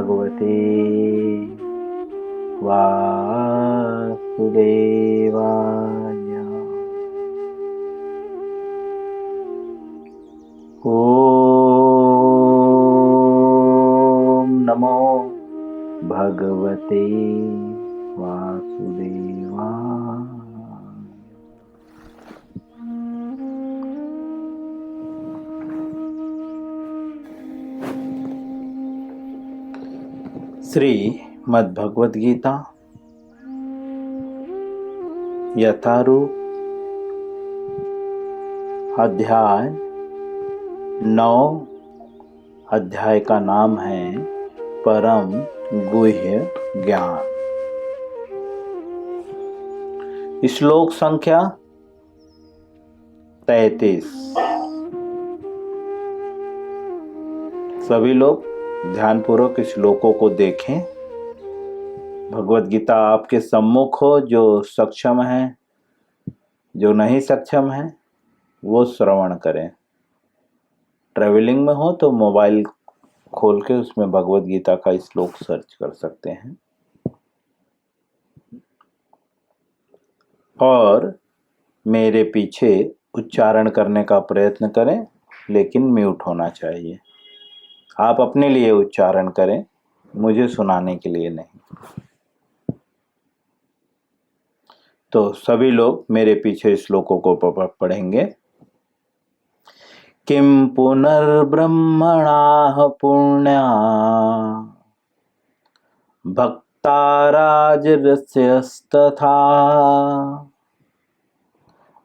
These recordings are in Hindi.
भगवते वासुदेवाय। ओम नमो भगवते वासुदेवाय। श्री मद्भगवद गीता यथारूप अध्याय 9। अध्याय का नाम है परम गुह्य ज्ञान। श्लोक संख्या 33। सभी लोग ध्यानपूर्वक श्लोकों को देखें। भगवद गीता आपके सम्मुख हो। जो सक्षम है, जो नहीं सक्षम है, वो श्रवण करें। ट्रैवलिंग में हो तो मोबाइल खोल के उसमें भगवद गीता का श्लोक सर्च कर सकते हैं। और मेरे पीछे उच्चारण करने का प्रयत्न करें, लेकिन म्यूट होना चाहिए। आप अपने लिए उच्चारण करें, मुझे सुनाने के लिए नहीं। तो सभी लोग मेरे पीछे श्लोकों को पढ़ेंगे। किम पुनर्ब्रह्मणाः पुण्या भक्ता राजर्षयस्तथा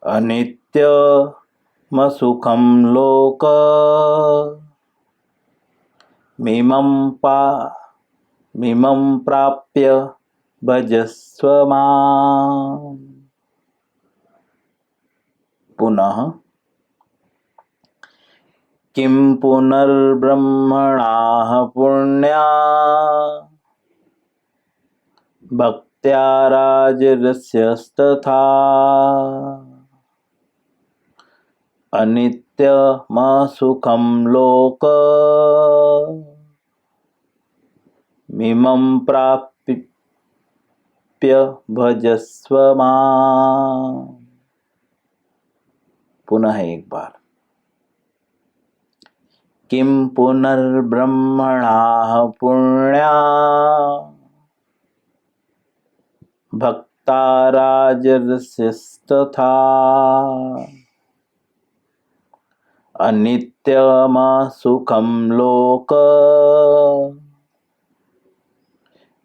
अनित्यमसुखं लोक मिमं प्राप्य भजस्व माम्। पुनः किं पुनर्ब्रह्मणाः पुण्या भक्त्या राजर्षयस्तथा अनित्यमसुखं लोक मिमं प्राप्य भजस्व माम्। पुनः एक बार। किं पुनर्ब्रह्मणाः पुण्या भक्ता राजर्षयस्तथा अनित्यमसुखं लोक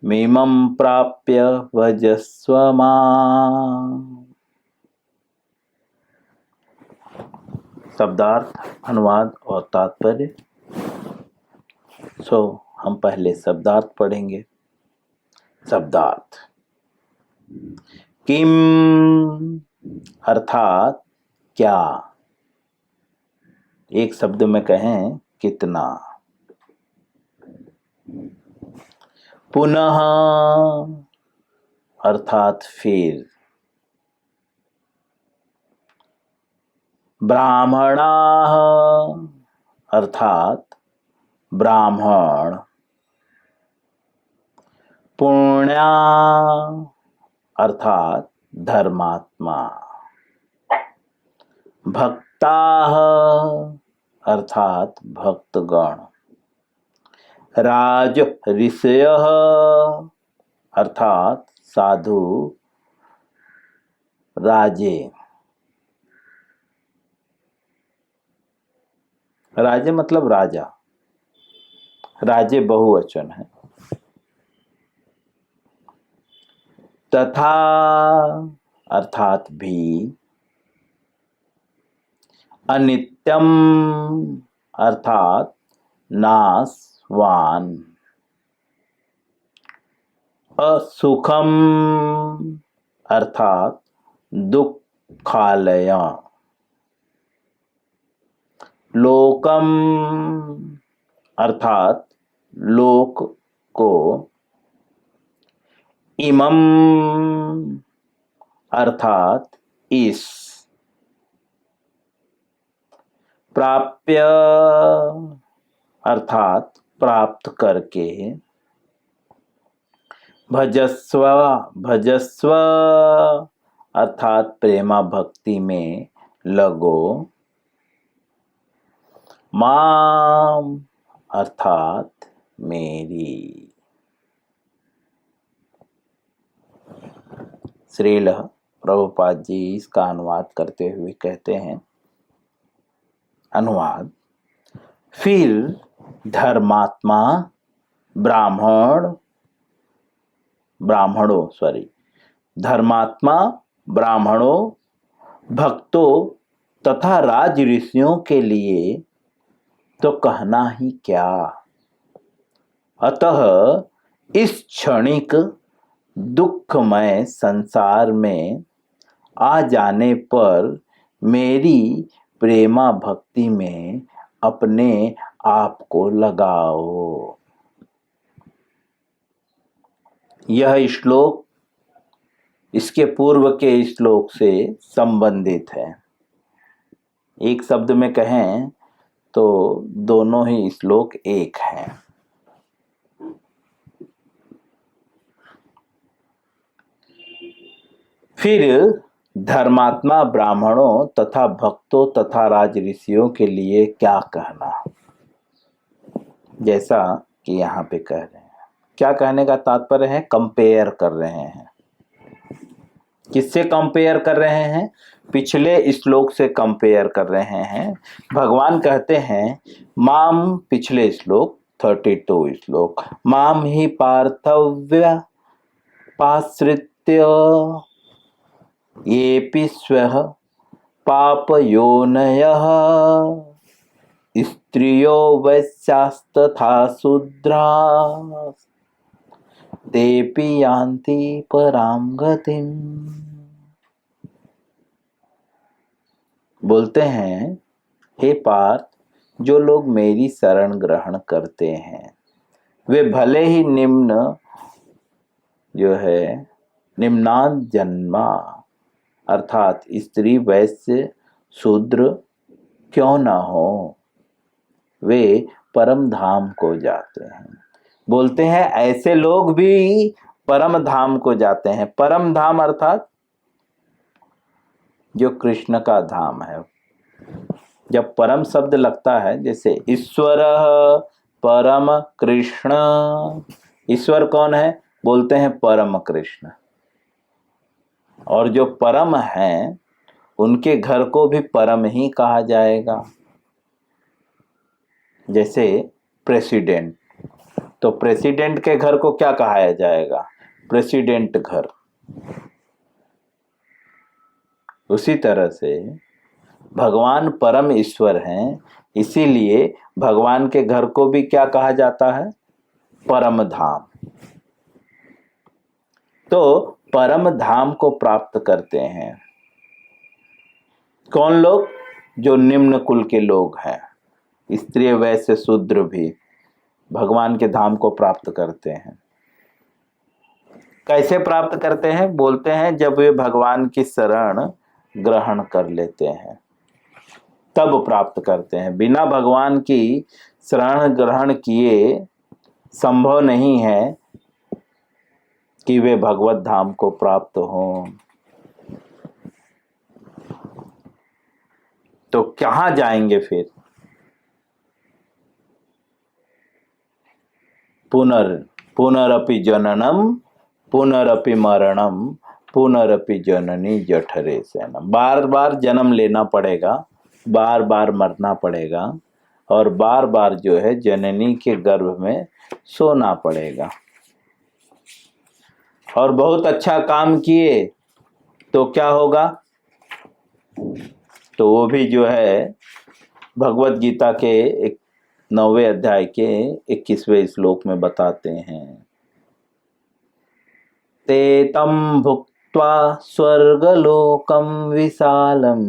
मिमं प्राप्य भजस्व माम्। शब्दार्थ, अनुवाद और तात्पर्य। हम पहले शब्दार्थ पढ़ेंगे। शब्दार्थ। किम अर्थात क्या। एक शब्द में कहें कितना। पुनः अर्थात फिर। ब्राह्मणाः अर्थात ब्राह्मण। पुण्या अर्थात धर्मात्मा। भक्ताः अर्थात भक्तगण। राज ऋषयः अर्थात साधु राजे। राजे मतलब राजा। राजे बहुवचन है। तथा अर्थात भी। अनित्यम अर्थात नाशवान। असुखम अर्थात दुखालय। लोकम अर्थात लोक को। इमम अर्थात इस। प्राप्य अर्थात प्राप्त करके। भजस्व भजस्व अर्थात प्रेमा भक्ति में लगो। माम अर्थात मेरी। श्रील प्रभुपाद जी इसका अनुवाद करते हुए कहते हैं, अनुवाद, फिर धर्मात्मा धर्मात्मा ब्राह्मणों, भक्तों तथा राज ऋषियों के लिए तो कहना ही क्या। अतः इस क्षणिक दुखमय संसार में आ जाने पर मेरी प्रेमा भक्ति में अपने आप को लगाओ। यह श्लोक इसके पूर्व के श्लोक से संबंधित है। एक शब्द में कहें तो दोनों ही श्लोक एक हैं। फिर धर्मात्मा ब्राह्मणों तथा भक्तों तथा राज ऋषियों के लिए क्या कहना, जैसा कि यहाँ पे कह रहे हैं। क्या कहने का तात्पर्य है? कंपेयर कर रहे हैं। किससे कंपेयर कर रहे हैं? पिछले श्लोक से कंपेयर कर रहे हैं। भगवान कहते हैं, माम, पिछले श्लोक 32 श्लोक, माम ही पार्थव्य पाश्रित्य येऽपि स्वः पापयोनयः स्त्रियो वैश्यास्तथा शूद्राः तेऽपि यान्ति परां गतिम्। बोलते हैं, हे पार्थ, जो लोग मेरी शरण ग्रहण करते हैं वे भले ही निम्नांत जन्मा अर्थात स्त्री वैश्य शूद्र क्यों ना हो, वे परम धाम को जाते हैं। बोलते हैं ऐसे लोग भी परम धाम को जाते हैं। परम धाम अर्थात जो कृष्ण का धाम है। जब परम शब्द लगता है, जैसे ईश्वर परम कृष्ण, ईश्वर कौन है? बोलते हैं परम कृष्ण। और जो परम हैं उनके घर को भी परम ही कहा जाएगा। जैसे प्रेसिडेंट, तो प्रेसिडेंट के घर को क्या कहा जाएगा? प्रेसिडेंट घर। उसी तरह से भगवान परम ईश्वर हैं, इसीलिए भगवान के घर को भी क्या कहा जाता है? परम धाम। तो परम धाम को प्राप्त करते हैं कौन लोग? जो निम्न कुल के लोग हैं, स्त्री वैश्य शूद्र भी भगवान के धाम को प्राप्त करते हैं। कैसे प्राप्त करते हैं? बोलते हैं जब वे भगवान की शरण ग्रहण कर लेते हैं तब प्राप्त करते हैं। बिना भगवान की शरण ग्रहण किए संभव नहीं है कि वे भगवत धाम को प्राप्त हों। तो कहाँ जाएंगे फिर? पुनरपि जननम पुनरपि मरणम पुनरपि जननी जठरे शयनम। बार बार जन्म लेना पड़ेगा, बार बार मरना पड़ेगा और बार बार जो है जननी के गर्भ में सोना पड़ेगा। और बहुत अच्छा काम किए तो क्या होगा? तो वो भी जो है भगवत गीता के 9वें अध्याय के 21वें श्लोक में बताते हैं, ते तम भुक्त्वा स्वर्गलोकम विशालम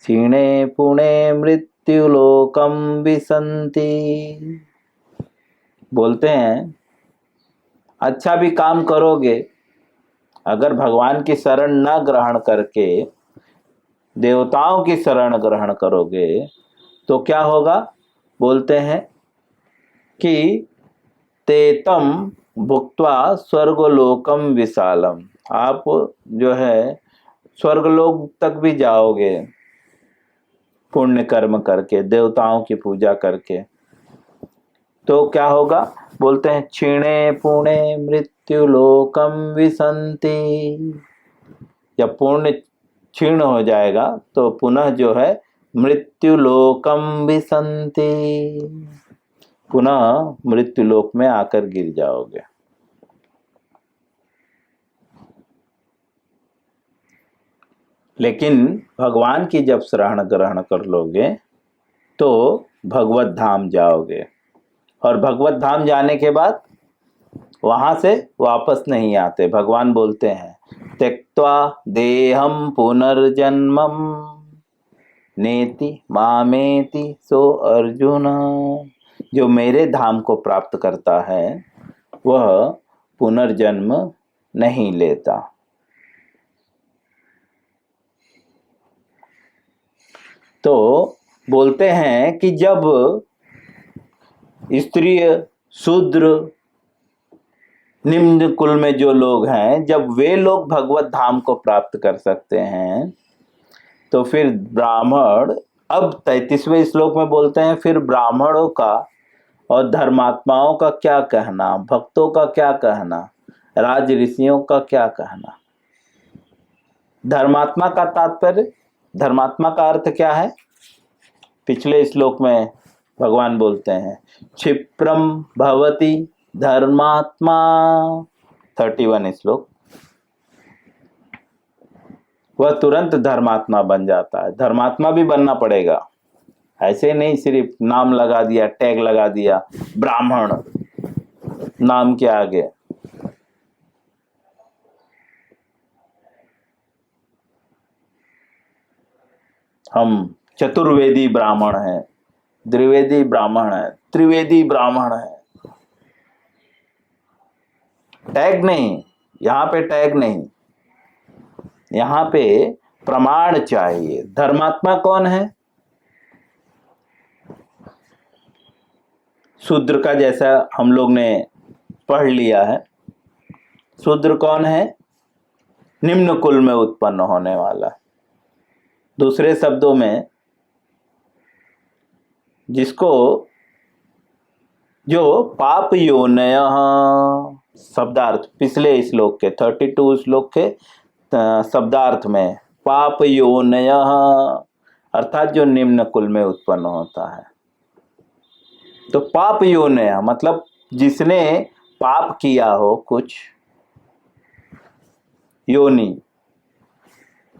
क्षीणे पुणे मृत्युलोकम विसंति। बोलते हैं अच्छा भी काम करोगे, अगर भगवान की शरण न ग्रहण करके देवताओं की शरण ग्रहण करोगे तो क्या होगा? बोलते हैं कि तेतम भुक्त्वा स्वर्गलोकम विशालम, आप जो है स्वर्गलोक तक भी जाओगे पुण्य कर्म करके, देवताओं की पूजा करके। तो क्या होगा, बोलते हैं क्षीणे पुणे मृत्यु लोकम विसंति। जब पुण्य क्षीण हो जाएगा तो पुनः जो है मृत्यु लोकम विसंति, पुनः मृत्यु लोक में आकर गिर जाओगे। लेकिन भगवान की जब शरण ग्रहण कर लोगे तो भगवत धाम जाओगे, और भगवत धाम जाने के बाद वहां से वापस नहीं आते। भगवान बोलते हैं त्यक्त्वा देहम पुनर्जन्मम नेति मामेति सो अर्जुन। जो मेरे धाम को प्राप्त करता है वह पुनर्जन्म नहीं लेता। तो बोलते हैं कि जब स्त्री शूद्र निम्न कुल में जो लोग हैं, जब वे लोग भगवत धाम को प्राप्त कर सकते हैं तो फिर ब्राह्मण, अब 33वें श्लोक में बोलते हैं फिर ब्राह्मणों का और धर्मात्माओं का क्या कहना, भक्तों का क्या कहना, राज ऋषियों का क्या कहना। धर्मात्मा का तात्पर्य, धर्मात्मा का अर्थ क्या है, पिछले श्लोक में भगवान बोलते हैं क्षिप्रम भवति धर्मात्मा, 31 श्लोक। वह तुरंत धर्मात्मा बन जाता है। धर्मात्मा भी बनना पड़ेगा, ऐसे नहीं सिर्फ नाम लगा दिया, टैग लगा दिया ब्राह्मण नाम के आगे। हम चतुर्वेदी ब्राह्मण हैं, द्विवेदी ब्राह्मण है, त्रिवेदी ब्राह्मण है, टैग नहीं, यहाँ पे टैग नहीं, यहाँ पे प्रमाण चाहिए। धर्मात्मा कौन है, शूद्र का जैसा हम लोग ने पढ़ लिया है। शूद्र कौन है, निम्न कुल में उत्पन्न होने वाला। दूसरे शब्दों में जिसको जो पाप योनय, शब्दार्थ पिछले श्लोक के 32 श्लोक के शब्दार्थ में पाप योनय अर्थात जो निम्न कुल में उत्पन्न होता है। तो पाप योनय मतलब जिसने पाप किया हो कुछ, योनि,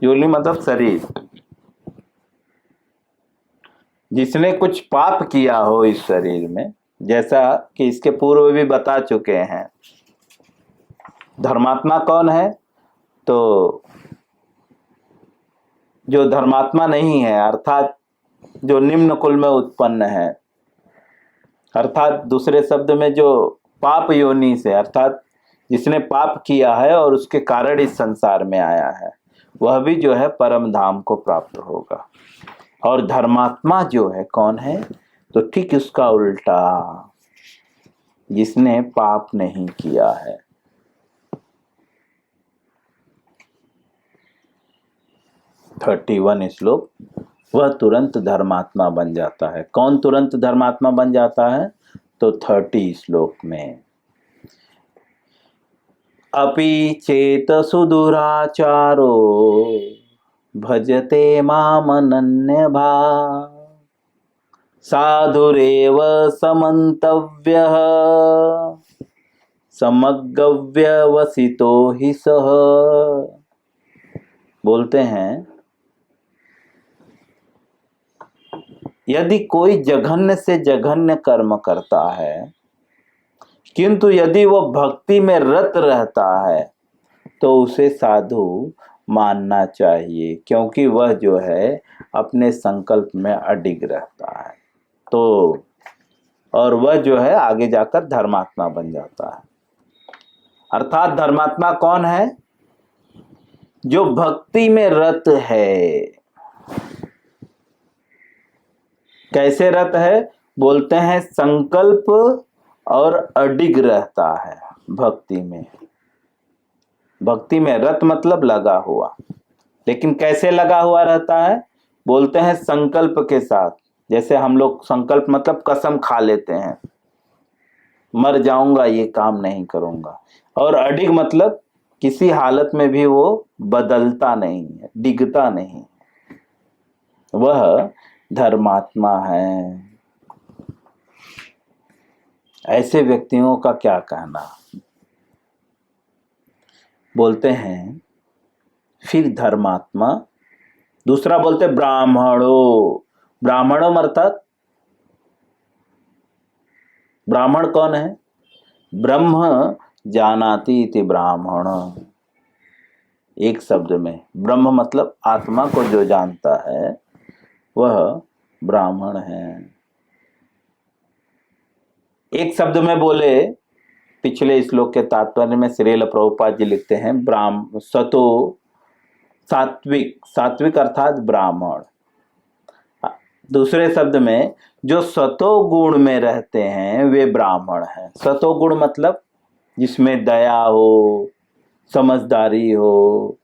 योनि मतलब शरीर, जिसने कुछ पाप किया हो इस शरीर में, जैसा कि इसके पूर्व भी बता चुके हैं। धर्मात्मा कौन है, तो जो धर्मात्मा नहीं है अर्थात जो निम्न कुल में उत्पन्न है, अर्थात दूसरे शब्द में जो पाप योनि से, अर्थात जिसने पाप किया है और उसके कारण इस संसार में आया है, वह भी जो है परम धाम को प्राप्त होगा। और धर्मात्मा जो है कौन है, तो ठीक उसका उल्टा, जिसने पाप नहीं किया है। (31 श्लोक) वह तुरंत धर्मात्मा बन जाता है। कौन तुरंत धर्मात्मा बन जाता है, तो 30 श्लोक में अपि चेत सुदुराचारो भजते मामनन्य भाव साधुरेव समन्तव्यः समग्गव्यवसितो हि सः। बोलते हैं यदि कोई जघन्य से जघन्य कर्म करता है, किंतु यदि वह भक्ति में रत रहता है तो उसे साधु मानना चाहिए, क्योंकि वह जो है अपने संकल्प में अडिग रहता है। तो और वह जो है आगे जाकर धर्मात्मा बन जाता है। अर्थात धर्मात्मा कौन है, जो भक्ति में रत है। कैसे रत है, बोलते हैं संकल्प और अडिग रहता है। भक्ति में। भक्ति में रत मतलब लगा हुआ, लेकिन कैसे लगा हुआ रहता है? बोलते हैं संकल्प के साथ। जैसे हम लोग संकल्प मतलब कसम खा लेते हैं, मर जाऊंगा ये काम नहीं करूंगा। और अडिग मतलब किसी हालत में भी वो बदलता नहीं है, डिगता नहीं, वह धर्मात्मा है। ऐसे व्यक्तियों का क्या कहना? बोलते हैं फिर धर्मात्मा। दूसरा बोलते ब्राह्मणों। ब्राह्मणों अर्थात ब्राह्मण कौन है? ब्रह्म जानाति इति ब्राह्मण। एक शब्द में ब्रह्म मतलब आत्मा को जो जानता है वह ब्राह्मण है। एक शब्द में बोले, पिछले श्लोक के तात्पर्य में श्रील प्रभुपाद जी लिखते हैं सतो सात्विक, सात्विक अर्थात ब्राह्मण। दूसरे शब्द में जो सतो गुण में रहते हैं वे ब्राह्मण हैं। सतो गुण मतलब जिसमें दया हो, समझदारी हो,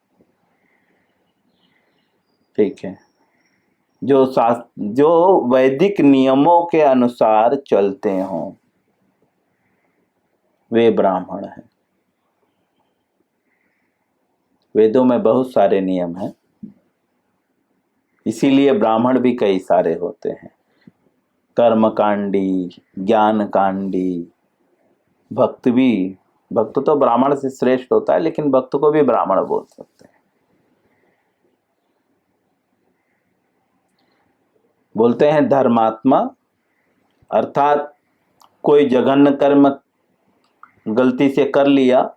ठीक है, जो वैदिक नियमों के अनुसार चलते हों, वे ब्राह्मण हैं। वेदों में बहुत सारे नियम हैं, इसीलिए ब्राह्मण भी कई सारे होते हैं। कर्मकांडी, ज्ञान कांडी, भक्त भी। भक्त तो ब्राह्मण से श्रेष्ठ होता है, लेकिन भक्त को भी ब्राह्मण बोल सकते हैं। बोलते हैं धर्मात्मा अर्थात कोई जघन्य कर्म गलती से कर लिया,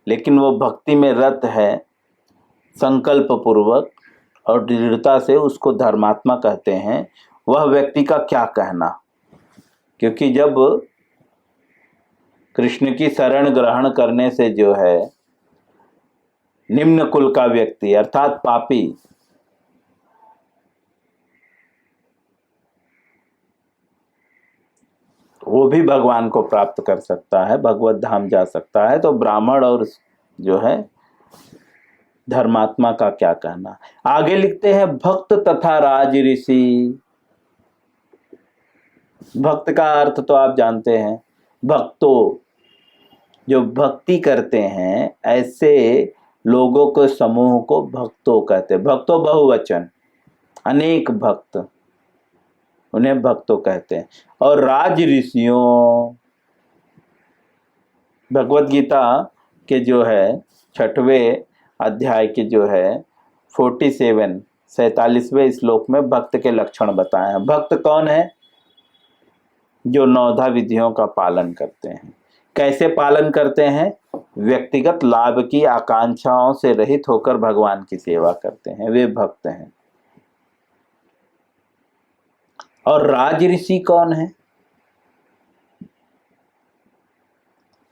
लेकिन वो भक्ति में रत है, संकल्प पूर्वक और दृढ़ता से, उसको धर्मात्मा कहते हैं। वह व्यक्ति का क्या कहना? क्योंकि जब कृष्ण की शरण ग्रहण करने से जो है निम्न कुल का व्यक्ति अर्थात पापी, वो भी भगवान को प्राप्त कर सकता है, भगवत धाम जा सकता है। तो ब्राह्मण और जो है धर्मात्मा का क्या कहना? आगे लिखते हैं भक्त तथा राज ऋषि। भक्त का अर्थ तो आप जानते हैं, भक्तों, जो भक्ति करते हैं ऐसे लोगों के समूह को भक्तों कहते हैं। भक्तों बहुवचन, अनेक भक्त, उन्हें भक्तों कहते हैं। और राज ऋषियों, भगवत गीता के जो है 6वें अध्याय के जो है 47वें श्लोक में भक्त के लक्षण बताए हैं। भक्त कौन है? जो 9 विधियों का पालन करते हैं। कैसे पालन करते हैं? व्यक्तिगत लाभ की आकांक्षाओं से रहित होकर भगवान की सेवा करते हैं, वे भक्त हैं। और राज ऋषि कौन है?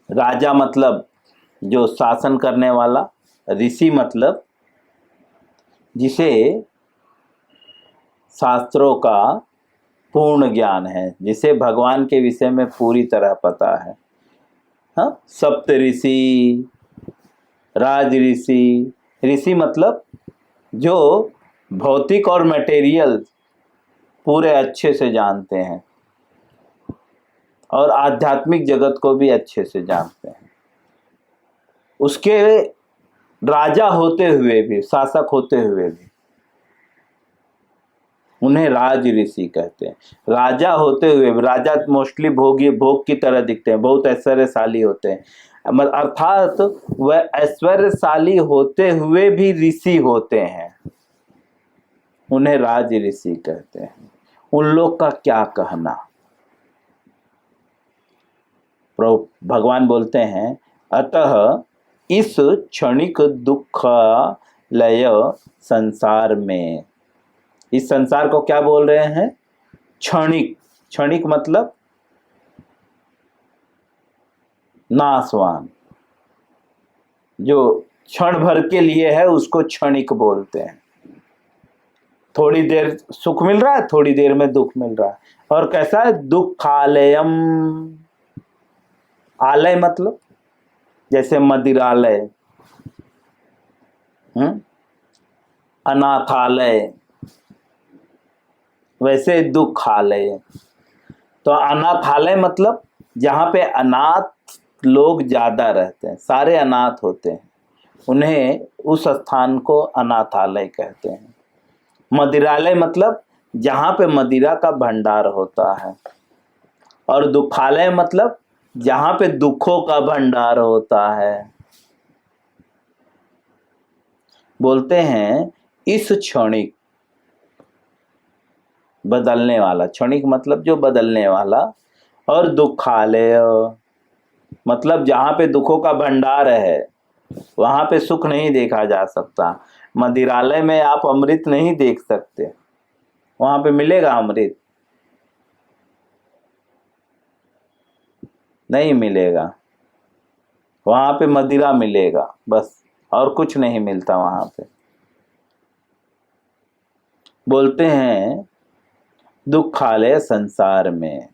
राजा मतलब जो शासन करने वाला, ऋषि मतलब जिसे शास्त्रों का पूर्ण ज्ञान है, जिसे भगवान के विषय में पूरी तरह पता है। हाँ, सप्त ऋषि, राज ऋषि। ऋषि मतलब जो भौतिक और मटेरियल पूरे अच्छे से जानते हैं और आध्यात्मिक जगत को भी अच्छे से जानते हैं। उसके राजा होते हुए भी, शासक होते हुए भी उन्हें राज ऋषि कहते हैं। राजा होते हुए, राजा मोस्टली भोग की तरह दिखते हैं, बहुत ऐश्वर्यशाली होते हैं, अर्थात वह ऐश्वर्यशाली होते हुए भी ऋषि होते हैं, उन्हें राज ऋषि कहते हैं। उन लोग का क्या कहना? भगवान बोलते हैं अतः इस क्षणिक दुख लय संसार में, इस संसार को क्या बोल रहे हैं? क्षणिक। क्षणिक मतलब नाशवान, जो क्षण भर के लिए है उसको क्षणिक बोलते हैं। थोड़ी देर सुख मिल रहा है, थोड़ी देर में दुख मिल रहा है। और कैसा है? दुखालयम। आलय मतलब जैसे मदिरालय, अनाथालय, वैसे दुखालय। तो अनाथालय मतलब जहाँ पे अनाथ लोग ज्यादा रहते हैं, सारे अनाथ होते हैं, उन्हें उस स्थान को अनाथालय कहते हैं। मदिरालय मतलब जहाँ पे मदिरा का भंडार होता है। और दुखालय मतलब जहाँ पे दुखों का भंडार होता है। बोलते हैं इस क्षणिक, बदलने वाला, क्षणिक मतलब जो बदलने वाला, और दुखालय मतलब जहाँ पे दुखों का भंडार है, वहां पे सुख नहीं देखा जा सकता। मदिरालय में आप अमृत नहीं देख सकते, वहां पे मिलेगा अमृत? नहीं मिलेगा, वहां पे मदिरा मिलेगा बस, और कुछ नहीं मिलता वहां पे। बोलते हैं दुखालय संसार में,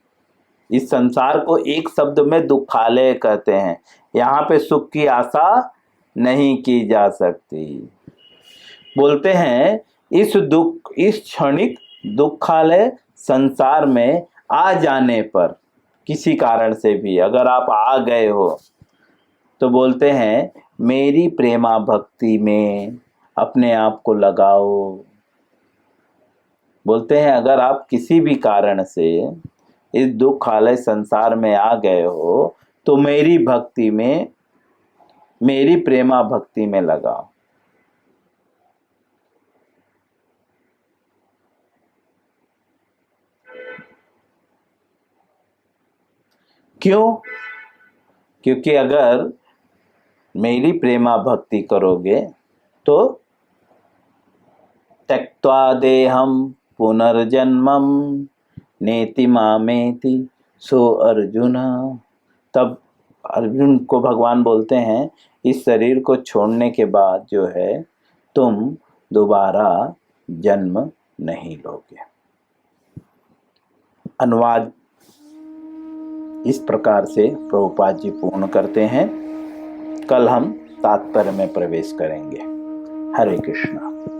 इस संसार को एक शब्द में दुखालय कहते हैं। यहाँ पे सुख की आशा नहीं की जा सकती। बोलते हैं इस क्षणिक दुखालय संसार में आ जाने पर, किसी कारण से भी अगर आप आ गए हो, तो बोलते हैं मेरी प्रेमा भक्ति में अपने आप को लगाओ। बोलते हैं अगर आप किसी भी कारण से इस दुखालय संसार में आ गए हो, तो मेरी भक्ति में, मेरी प्रेमा भक्ति में लगाओ। क्यों? क्योंकि अगर मेरी प्रेमा भक्ति करोगे तो त्यक्त्वा देहम पुनर्जन्मम नेति मामेति सो अर्जुन। तब अर्जुन को भगवान बोलते हैं इस शरीर को छोड़ने के बाद जो है तुम दोबारा जन्म नहीं लोगे। अनुवाद इस प्रकार से प्रभुपाद जी पूर्ण करते हैं। कल हम तात्पर्य में प्रवेश करेंगे। हरे कृष्णा।